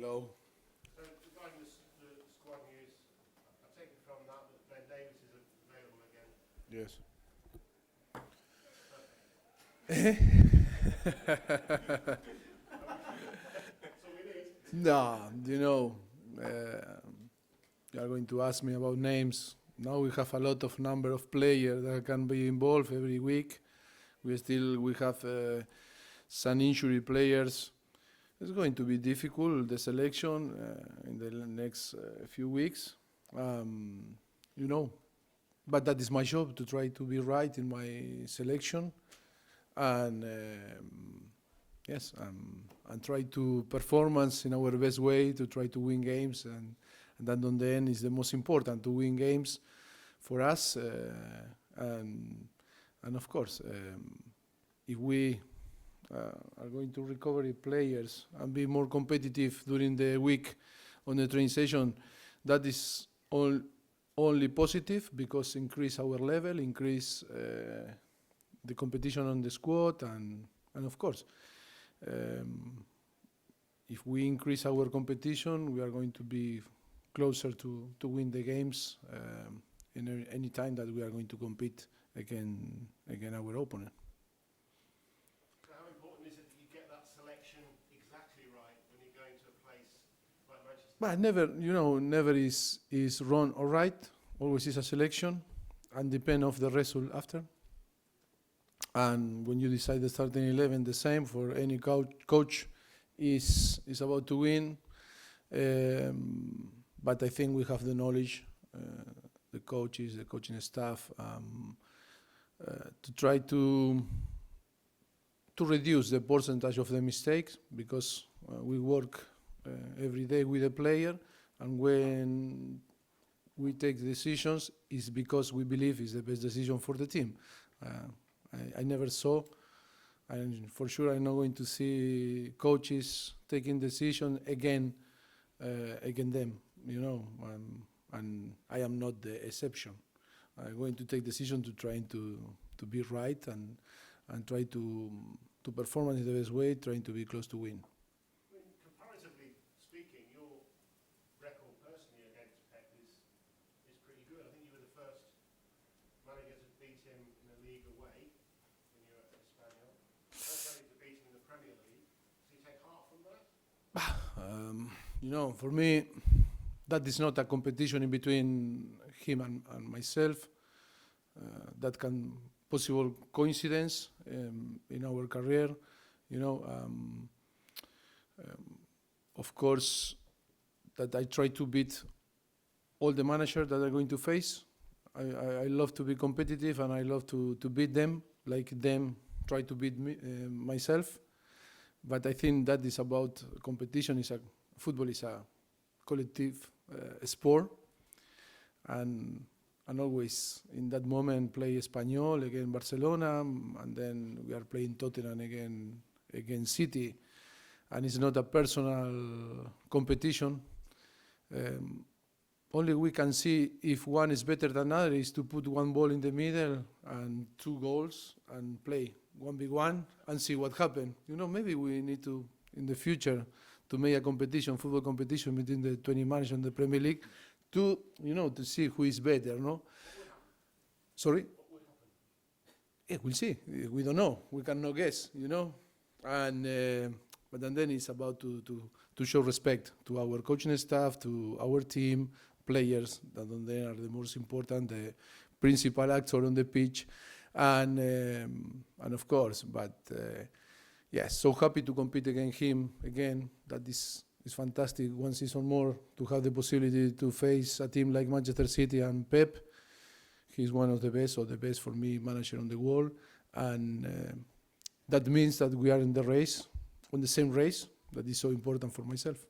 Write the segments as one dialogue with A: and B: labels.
A: Hello.
B: So regarding the squad news, I take it from that Ben Davies is available again.
A: Yes.
B: That's all we need.
A: No, you are going to ask me about names. Now we have a lot of number of players that can be involved every week. We have some injury players. It's going to be difficult, the selection in the next few weeks. But that is my job, to try to be right in my selection. And yes, and try to performance in our best way to try to win games, and that on the end is the most important, to win games for us. And of course, if we are going to recover players and be more competitive during the week on the training session, that is only positive, because increase our level, increase the competition on the squad, and of course, if we increase our competition, we are going to be closer to win the games in any time that we are going to compete against our opponent.
B: So how important is it that you get that selection exactly right when you're going to a place like Manchester?
A: But never is wrong or right. Always is a selection, and depend of the result after. And when you decide the starting 11, the same for any coach is about to win. But I think we have the knowledge, the coaches, the coaching staff, to try to reduce the percentage of the mistakes, because we work every day with the player, and when we take decisions, it's because we believe it's the best decision for the team. I never saw, and for sure I'm not going to see coaches taking decisions against them, and I am not the exception. I'm going to take decisions to try to be right, and try to perform in the best way, trying to be close to win.
B: I mean, comparatively speaking, your record personally against Pep is pretty good. I think you were the first manager to beat him in the league away when you were at Espanyol. First manager to beat him in the Premier League. Do you take heart from that?
A: For me, that is not a competition in between him and myself. That can possible coincidence in our career. Of course, that I try to beat all the managers that are going to face. I love to be competitive, and I love to beat them, like them try to beat me, myself. But I think that is about competition. Football is a collective sport, and always in that moment play Espanyol against Barcelona, and then we are playing Tottenham against City, and it's not a personal competition. Only we can see if one is better than another is to put one ball in the middle and 2 goals and play 1v1 and see what happens. Maybe we need to, in the future, to make a football competition between the 20 managers in the Premier League, to see who is better, no?
B: What would happen?
A: Sorry?
B: What would happen?
A: Yeah, we'll see. We don't know. We cannot guess, And but then it's about to show respect to our coaching staff, to our team, players that on there are the most important, the principal actor on the pitch, and of course. But yes, so happy to compete against him again. That is fantastic. One season more to have the possibility to face a team like Manchester City and Pep. He's one of the best, or the best for me, manager on the world, and that means that we are in the race, on the same race. That is so important for myself.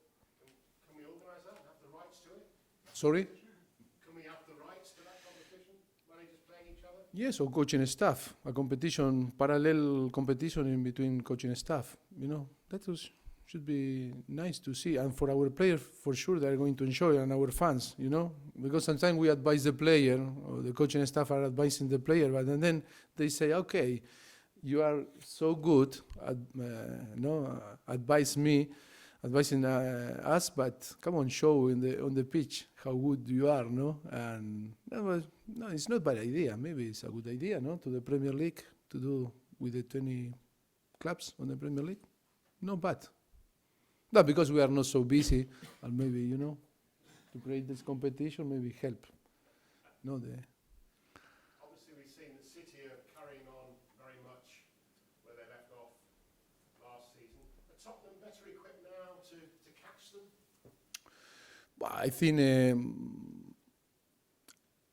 B: Can we organise that and have the rights to it?
A: Sorry?
B: Can we have the rights to that competition? Managers playing each other?
A: Yes, or coaching staff. A competition, parallel competition in between coaching staff. Should be nice to see. And for our players, for sure, they are going to enjoy, and our fans, because sometimes we advise the player, or the coaching staff are advising the player, but then they say, okay, you are so good, advise me, advising us, but come on, show on the pitch how good you are, no? And that was, no, it's not a bad idea. Maybe it's a good idea, no? To the Premier League to do with the 20 clubs on the Premier League, not bad. No, because we are not so busy, and maybe to create this competition, maybe help. No,
B: Obviously, we've seen that City are carrying on very much where they left off last season. Are Tottenham better equipped now to catch them?
A: I think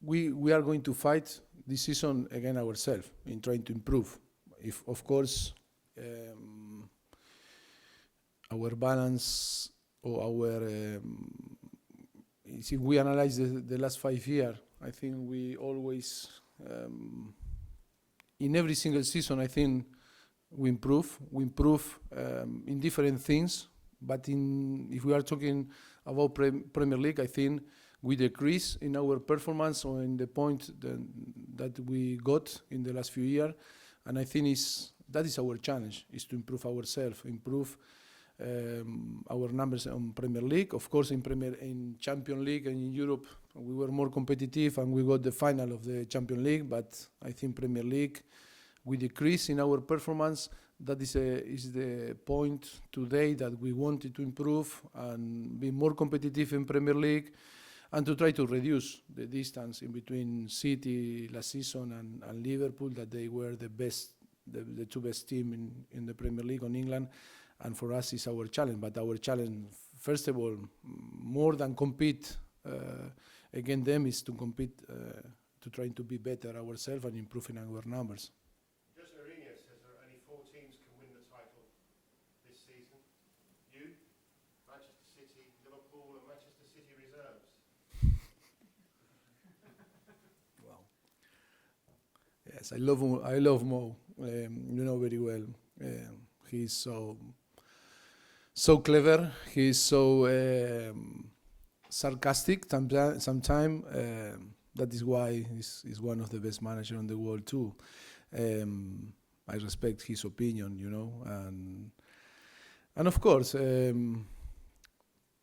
A: we are going to fight this season again ourselves in trying to improve. If of course our balance or our if we analyze the last 5 years, I think we always in every single season I think we improve in different things, but if we are talking about Premier League, I think we decrease in our performance or in the point that we got in the last few years, and I think that is our challenge, is to improve ourselves, improve our numbers on Premier League. Of course, in Champions League and in Europe, we were more competitive and we got the final of the Champions League. But I think Premier League, we decrease in our performance. That is the point today that we wanted to improve and be more competitive in Premier League, and to try to reduce the distance in between City last season and Liverpool, that they were the best, the two best team in the Premier League on England. And for us, it's our challenge. But our challenge, first of all, more than compete against them, is to compete, to try to be better ourselves and improving our numbers.
B: Christian Eriksen says there are only 4 teams can win the title this season. You, Manchester City, Liverpool, and Manchester City reserves.
A: Wow. Yes, I love Mo. You know very well. He's so clever. He's so sarcastic sometimes. That is why he's one of the best managers in the world too. I respect his opinion, and of course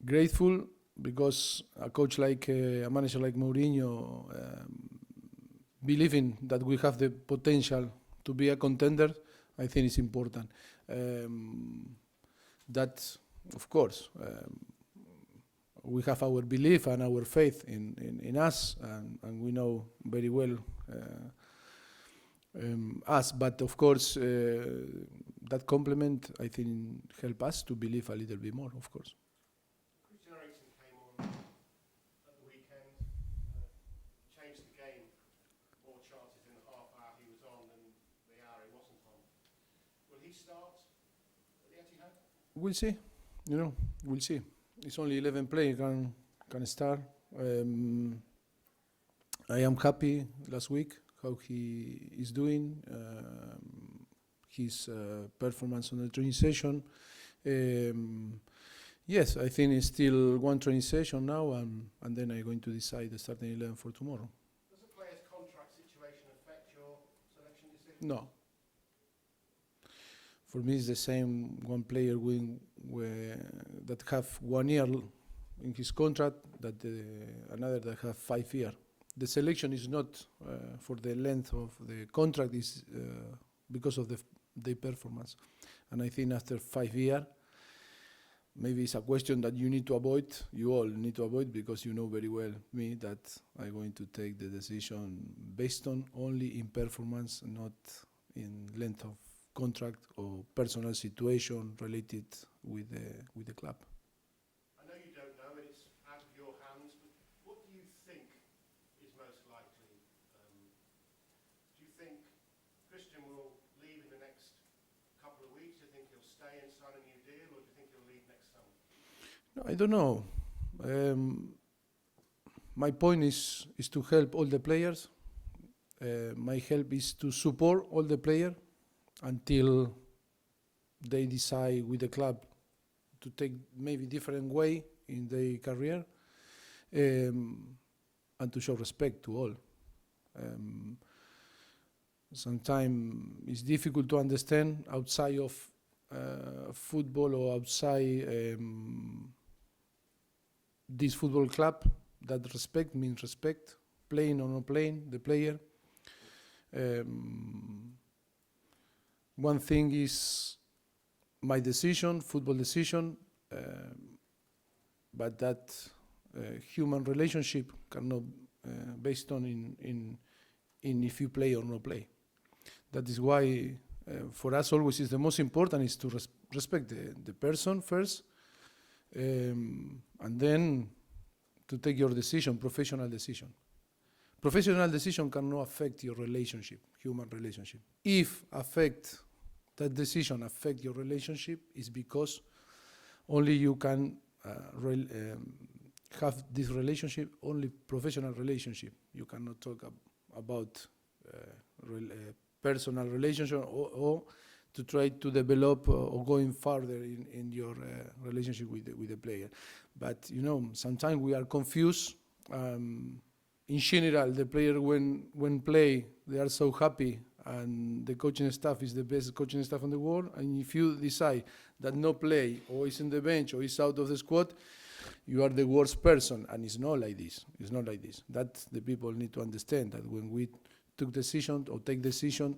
A: grateful because a coach like a manager like Mourinho believing that we have the potential to be a contender. I think it's important. That, of course, we have our belief and our faith in us, and we know very well us. But of course, that compliment, I think, help us to believe a little bit more, of course.
B: Christian Eriksen came on at the weekend, changed the game. More chances in the half hour he was on than the hour he wasn't on. Will he start at the Etihad?
A: We'll see. We'll see. It's only 11 players can start. I am happy last week how he is doing. His performance on the training session. Yes, I think it's still one training session now, and then I'm going to decide the starting 11 for tomorrow.
B: Does the player's contract situation affect your selection decision?
A: No. For me, it's the same. One player that have 1 year in his contract, that another that have 5 years. The selection is not for the length of the contract; is because of their performance. And I think after 5 years, maybe it's a question that you need to avoid. You all need to avoid, because you know very well me that I'm going to take the decision based on only in performance, not in length of contract or personal situation related with the club.
B: I know you don't know, and it's out of your hands, but what do you think is most likely? Do you think Christian will leave in the next couple of weeks? Do you think he'll stay and sign a new deal, or do you think he'll leave next summer?
A: No, I don't know. My point is to help all the players. My help is to support all the players until they decide with the club to take maybe different way in their career, and to show respect to all. Sometimes it's difficult to understand outside of football or outside this football club. That respect means respect, playing or not playing, the player. One thing is my decision, football decision, but that human relationship cannot based on in if you play or not play. That is why for us always is the most important is to respect the person first, and then to take your decision, professional decision. Professional decision cannot affect your relationship, human relationship. If that decision affect your relationship, is because only you can have this relationship, only professional relationship. You cannot talk about personal relationship or to try to develop or going further in your relationship with the player. But sometimes we are confused. In general, the player when play, they are so happy, and the coaching staff is the best coaching staff in the world. And if you decide that no play, or is in the bench, or is out of the squad, you are the worst person. And it's not like this. It's not like this. That the people need to understand that when we took decision or take decision,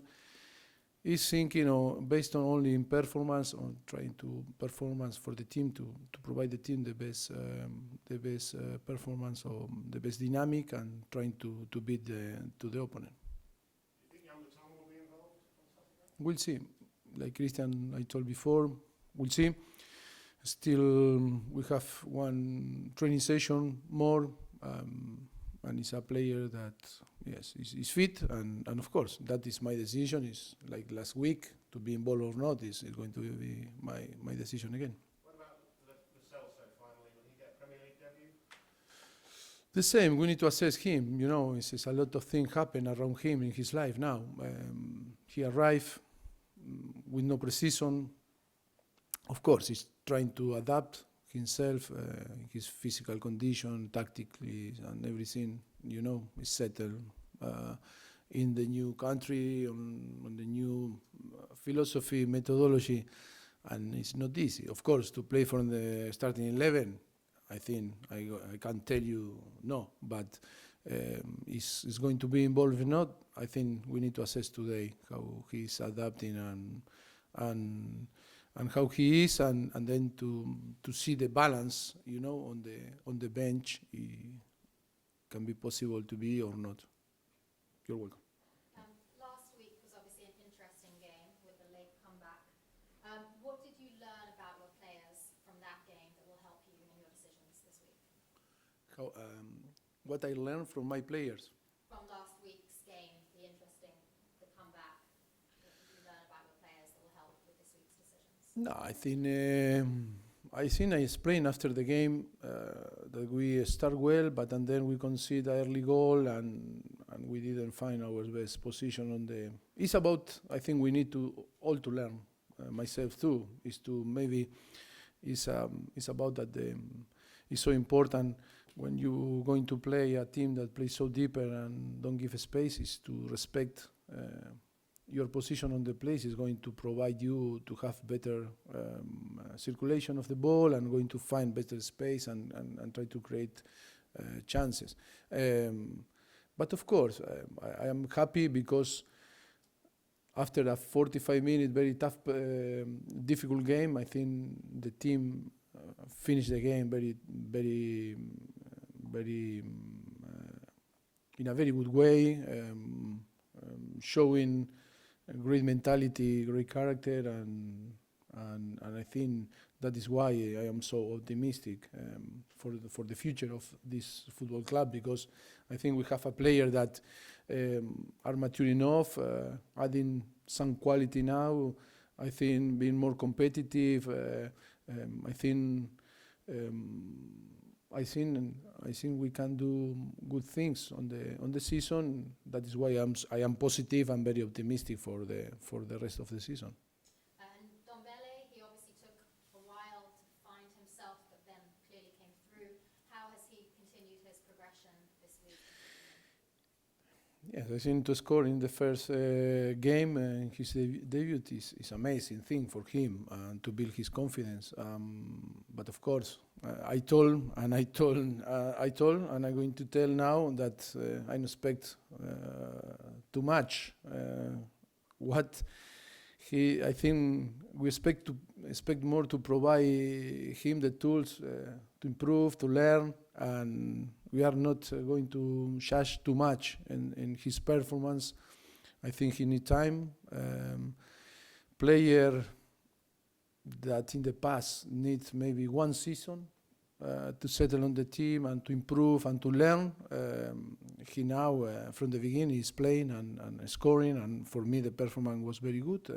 A: is thinking based on only in performance, on trying to performance for the team to provide the team the best performance or the best dynamic, and trying to beat the opponent.
B: Do you think younger Tom will be involved on Saturday?
A: We'll see. Like Christian, I told before, we'll see. Still, we have one training session more, and it's a player that, yes, is fit, and of course, that is my decision. Is like last week, to be involved or not, is going to be my decision again.
B: What about Lo Celso finally? Will he get a Premier League debut?
A: The same, we need to assess him. It's a lot of things happen around him in his life now. He arrived with no precision. Of course, he's trying to adapt himself, his physical condition, tactically, and everything, is settled in the new country, on the new philosophy, methodology, and it's not easy. Of course, to play from the starting 11, I think I can't tell you no, but is going to be involved or not. I think we need to assess today how he's adapting and how he is, and then to see the balance, on the bench, can be possible to be or not. You're welcome.
C: Last week was obviously an interesting game with the late comeback. What did you learn about your players from that game that will help you in your decisions this week?
A: What I learned from my players.
C: From last week's game, the comeback. What did you learn about your players that will help with this week's decisions?
A: No, I think I explained after the game that we start well, but and then we concede an early goal, and we didn't find our best position on the. It's about, I think we need to all to learn, myself too, is to maybe it's about that it's so important when you going to play a team that plays so deeper and don't give space, is to respect your position on the place is going to provide you to have better circulation of the ball, and going to find better space and try to create chances. But of course, I am happy because after a 45-minute very tough, difficult game, I think the team finished the game very in a very good way, showing a great mentality, great character, and I think that is why I am so optimistic for the future of this football club, because I think we have a player that are mature enough, adding some quality now. I think being more competitive. I think we can do good things on the season. That is why I am positive and very optimistic for the rest of the season.
C: And Dombele, he obviously took a while to find himself, but then clearly came through. How has he continued his progression this week?
A: Yes, I think to score in the first game in his debut is amazing thing for him and to build his confidence. But of course, I told and I'm going to tell now that I don't expect too much. What I think we expect more to provide him the tools to improve, to learn, and we are not going to judge too much in his performance. I think he need time. Player that in the past needs maybe one season to settle on the team and to improve and to learn. He now, from the beginning, is playing and scoring, and for me the performance was very good.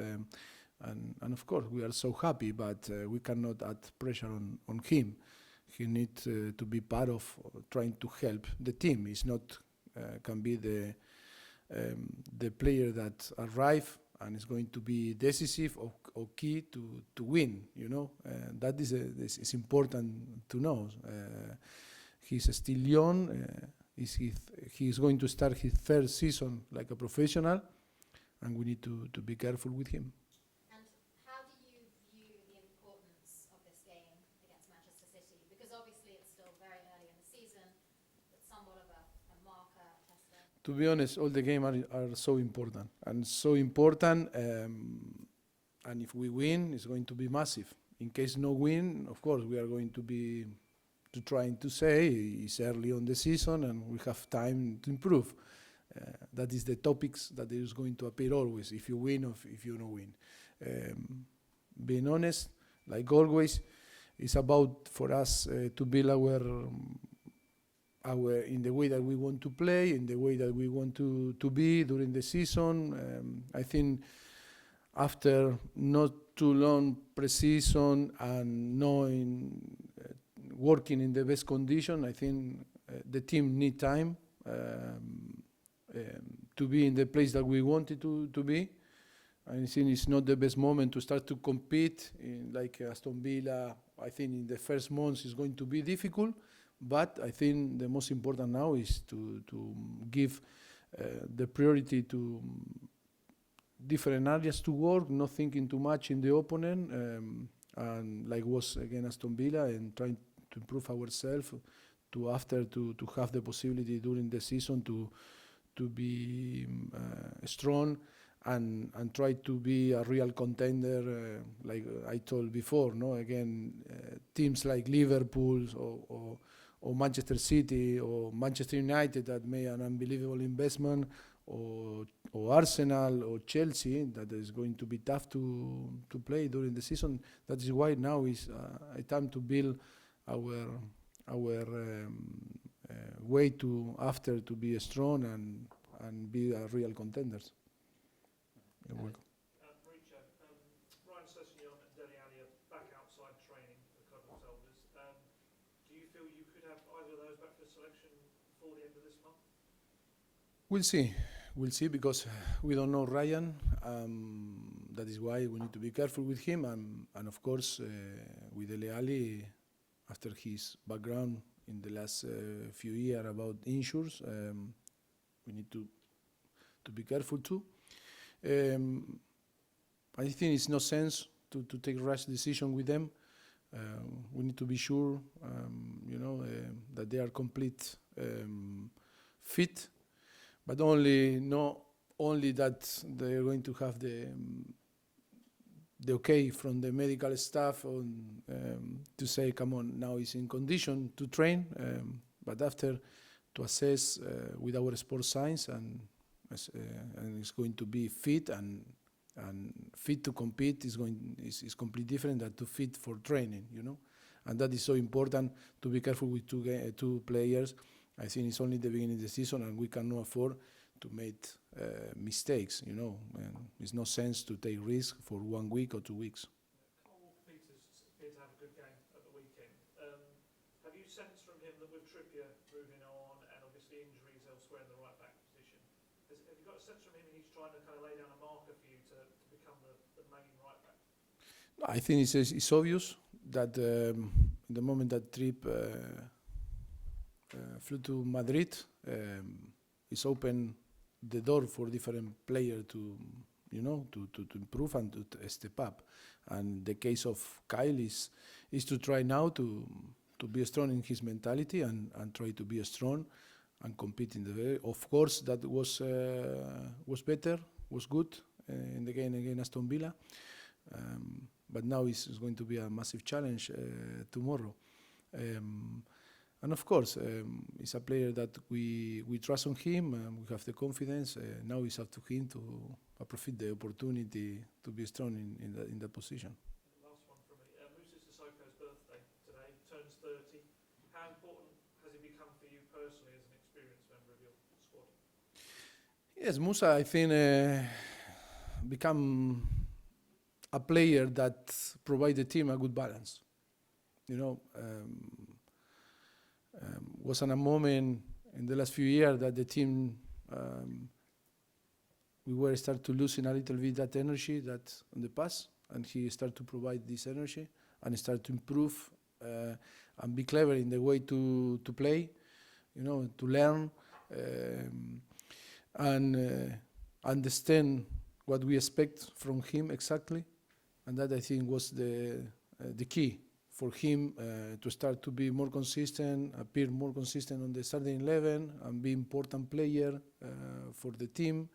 A: And of course we are so happy, but we cannot add pressure on him. He needs to be part of trying to help the team. He's not can be the player that arrive and is going to be decisive or key to win. You know, that is important to know. He's still young. He's going to start his third season like a professional, and we need to be careful with him.
C: And how do you view the importance of this game against Manchester City? Because obviously it's still very early in the season, it's somewhat of a marker, a tester.
A: To be honest, all the games are so important, and and if we win, it's going to be massive. In case no win, of course, we are going to be trying to say it's early on the season and we have time to improve. That is the topics that is going to appear always, if you win or if you don't win. Being honest, like always, it's about for us to build our in the way that we want to play, in the way that we want to be during the season. I think after not too long pre-season and knowing working in the best condition, I think the team need time to be in the place that we wanted to be. I think it's not the best moment to start to compete like Aston Villa. I think in the first months it's going to be difficult, but I think the most important now is to give the priority to different areas to work, not thinking too much in the opponent, and like was again Aston Villa, and trying to improve ourselves to have the possibility during the season to be strong and try to be a real contender, like I told before. No, again, teams like Liverpool or Manchester City or Manchester United that made an unbelievable investment, or Arsenal or Chelsea, that is going to be tough to play during the season. That is why now is a time to build our way to be strong and be a real contenders. You're welcome.
D: Mauricio, Ryan Sessegnon and Dele Alli are back outside training for the club themselves. Do you feel you could have either of those back for selection before the end of this month?
A: We'll see, because we don't know Ryan. That is why we need to be careful with him, and of course with Dele Alli, after his background in the last few years about injuries, we need to be careful too. I think it's no sense to take rash decision with them. We need to be sure, that they are complete fit, but not only that they are going to have the okay from the medical staff to say, come on, now he's in condition to train, but after to assess with our sports science and it's going to be fit and fit to compete is completely different than to fit for training, and that is so important to be careful with two players. I think it's only the beginning of the season and we cannot afford to make mistakes, and it's no sense to take risk for 1 week or 2 weeks.
D: Cole Peters appeared to have a good game at the weekend. Have you sensed from him that with Trippier moving on and obviously injuries elsewhere in the right back position, have you got a sense from him he's trying to kind of lay down a marker for you to become the main right back?
A: I think it's obvious that the moment that Tripp flew to Madrid, it's open the door for different players to, to improve and to step up. And the case of Kyle is to try now to be strong in his mentality and try to be strong and compete in the way. Of course, that was better, was good in the game against Aston Villa. But now it's going to be a massive challenge tomorrow. And of course, he's a player that we trust on him, we have the confidence. Now it's up to him to profit the opportunity to be strong in that position.
D: Last one from me. Moussa Sissoko's birthday today, turns 30. How important has he become for you personally as an experienced member of your squad?
A: Yes, Musa, I think, become a player that provides the team a good balance. Was on a moment in the last few years that the team we were start to losing a little bit that energy that in the past, and he started to provide this energy and start to improve and be clever in the way to play, to learn and understand what we expect from him exactly, and that I think was the key for him to start to be more consistent, appear more consistent on the starting 11, and be important player for the team.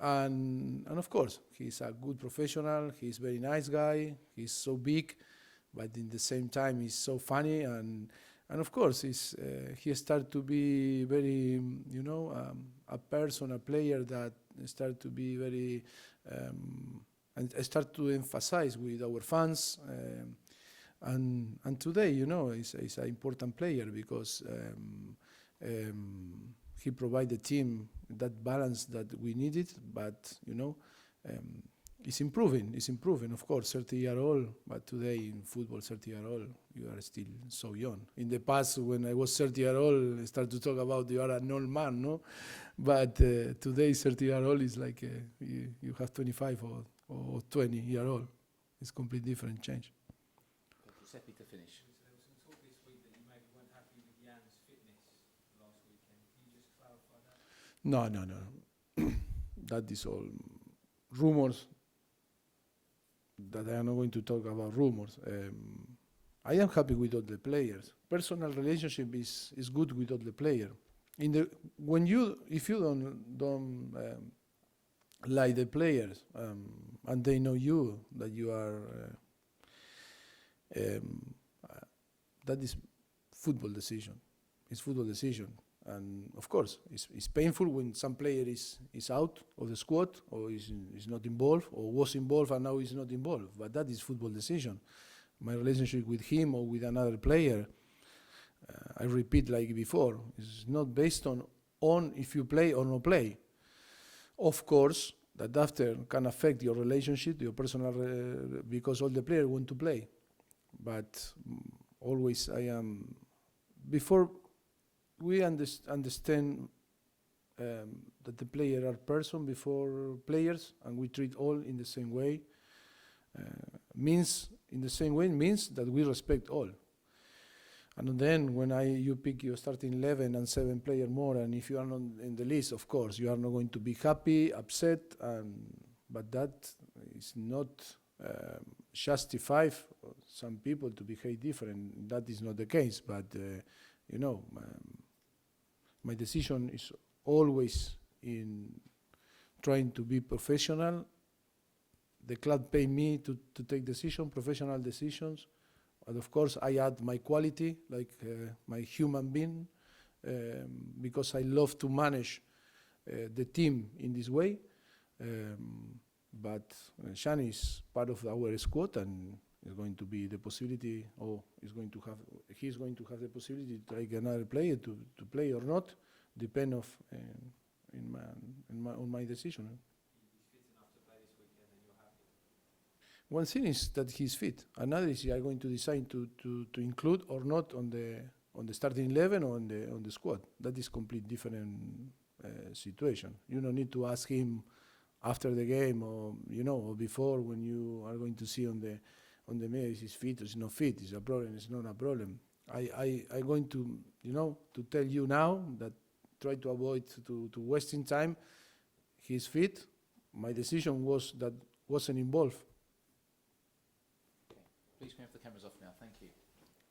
A: And of course, he's a good professional. He's a very nice guy. He's so big, but in the same time, he's so funny. And of course, he started to be very, a person, a player that started to be very, and start to emphasize with our fans. And today, he's an important player because he provided the team that balance that we needed. But it's improving. It's improving. Of course, 30-year-old. But today in football, 30-year-old, you are still so young. In the past, when I was 30-year-old, I started to talk about you are an old man, no? But today, 30-year-old is like you have 25 or 20-year-old. It's completely different change.
E: Giuseppe to finish.
F: So there was some talk this week that you maybe weren't happy with Jan's fitness last weekend. Can you just clarify that?
A: No. That is all rumors. That I am not going to talk about rumors. I am happy with all the players. Personal relationship is good with all the players. If you don't like the players and they know you that you are. That is football decision. It's football decision, and of course, it's painful when some player is out of the squad or is not involved or was involved and now is not involved. But that is football decision. My relationship with him or with another player, I repeat like before, is not based on if you play or not play. Of course, that after can affect your relationship, your personal, because all the players want to play. But always I am, before we understand that the player are person before players, and we treat all in the same way, means that we respect all. And then when you pick your starting 11 and 7 players more, and if you are not in the list, of course, you are not going to be happy, upset, but that is not justify some people to behave different. That is not the case, but my decision is always in trying to be professional. The club pay me to take professional decisions, and of course I add my quality, like my human being, because I love to manage the team in this way. But Shani is part of our squad and is going to be the possibility, or he's going to have the possibility to take another player to play or not, depend on my decision.
F: He's fit enough to play this weekend and you're happy?
A: One thing is that he's fit. Another is I'm going to decide to include or not on the starting 11 or on the squad. That is complete different situation. You don't need to ask him after the game or before, when you are going to see on the mail, is he fit or is not fit, is a problem, it's not a problem. I'm going to tell you now that try to avoid to wasting time. he's fit. My decision wasn't involved.
E: Please can we have the cameras off now? Thank you.